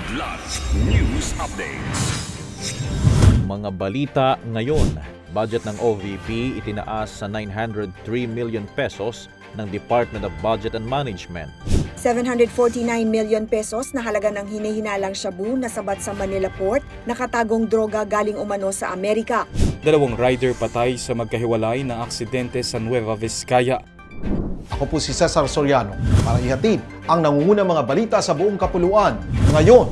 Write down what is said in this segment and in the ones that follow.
Kidlat News Updates. Mga balita ngayon, budget ng OVP itinaas sa 903 million pesos ng Department of Budget and Management. 749 million pesos na halaga ng hinihinalang shabu na sabat sa Manila Port, nakatagong droga galing umano sa Amerika. 2 rider patay sa magkahiwalay na aksidente sa Nueva Vizcaya. Ako po si Cesar Soriano para ihatid ang nangungunang mga balita sa buong kapuluan ngayon.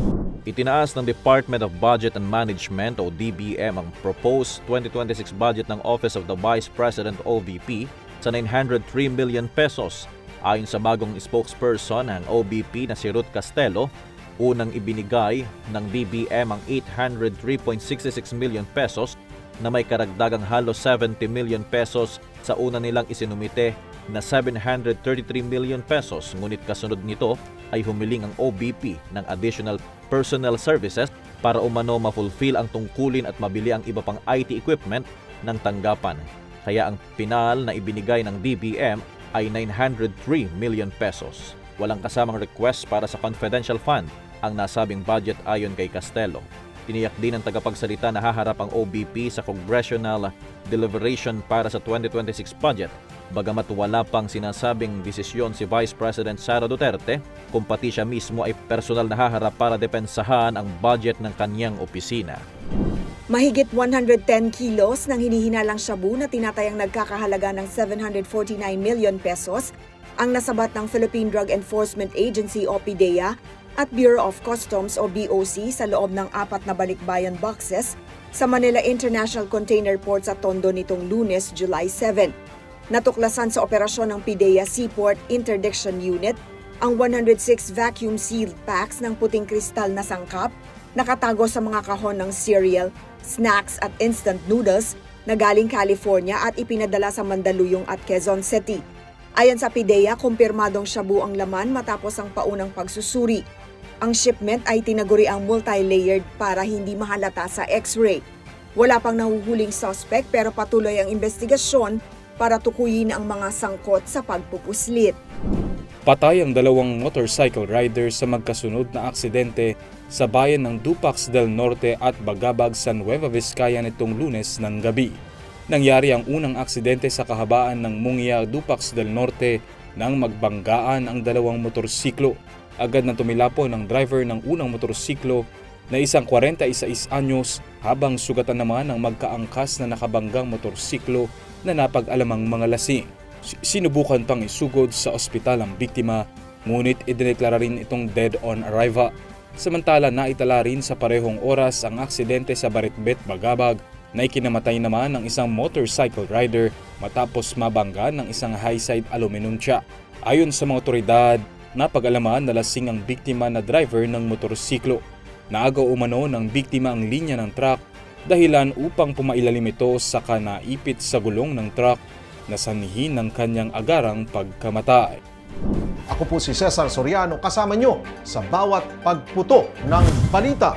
Itinaas ng Department of Budget and Management o DBM ang proposed 2026 budget ng Office of the Vice President OVP sa 903 million pesos. Ayon sa bagong spokesperson ng OVP na si Ruth Castelo, unang ibinigay ng DBM ang 803.66 million pesos na may karagdagang halos 70 million pesos sa una nilang isinumite na 733 million pesos. Ngunit kasunod nito ay humiling ang OVP ng additional personnel services para umano ma-fulfill ang tungkulin at mabili ang iba pang IT equipment ng tanggapan. Kaya ang pinal na ibinigay ng DBM ay 903 million pesos. Walang kasamang request para sa confidential fund ang nasabing budget ayon kay Castelo. Tiniyak din ng tagapagsalita na haharap ang OVP sa congressional deliberation para sa 2026 budget, bagamat wala pang sinasabing desisyon si Vice President Sara Duterte kung pati siya mismo ay personal na haharap para depensahan ang budget ng kanyang opisina. Mahigit 110 kilos ng hinihinalang shabu na tinatayang nagkakahalaga ng 749 million pesos ang nasabat ng Philippine Drug Enforcement Agency o PDEA at Bureau of Customs o BOC sa loob ng 4 na balikbayan boxes sa Manila International Container Port sa Tondo nitong Lunes, July 7. Natuklasan sa operasyon ng PDEA Seaport Interdiction Unit ang 106 vacuum-sealed packs ng puting kristal na sangkap nakatago sa mga kahon ng cereal, snacks at instant noodles na galing California at ipinadala sa Mandaluyong at Quezon City. Ayon sa PDEA, kumpirmadong shabu ang laman matapos ang paunang pagsusuri. Ang shipment ay tinaguri ang multi-layered para hindi mahalata sa X-ray. Wala pang nahuhuling suspect pero patuloy ang investigasyon para tukuyin ang mga sangkot sa pagpupuslit. Patay ang 2 motorcycle rider sa magkasunod na aksidente sa bayan ng Dupax del Norte at Bagabag sa Nueva Vizcaya nitong Lunes ng gabi. Nangyari ang unang aksidente sa kahabaan ng Mungia, Dupax del Norte nang magbanggaan ang 2 motorsiklo. Agad na tumilapon ng driver ng unang motorsiklo na isang 46 anyos habang sugatan naman ang magkaangkas na nakabanggang motorsiklo na napag-alamang mga lasing. Sinubukan pang isugod sa ospital ang biktima, ngunit idineklara rin itong dead on arrival. Samantala naitala rin sa parehong oras ang aksidente sa Baritbet, Bagabag na ikinamatay naman ng isang motorcycle rider matapos mabangga ng isang high-side aluminum truck. Ayon sa mga otoridad, napag-alaman na lasing ang biktima na driver ng motorsiklo. Naagaw umano ng biktima ang linya ng truck dahilan upang pumailalim ito saka naipit sa gulong ng truck na sanhi ng kanyang agarang pagkamatay. Ako po si Cesar Soriano, kasama nyo sa bawat pagputo ng balita.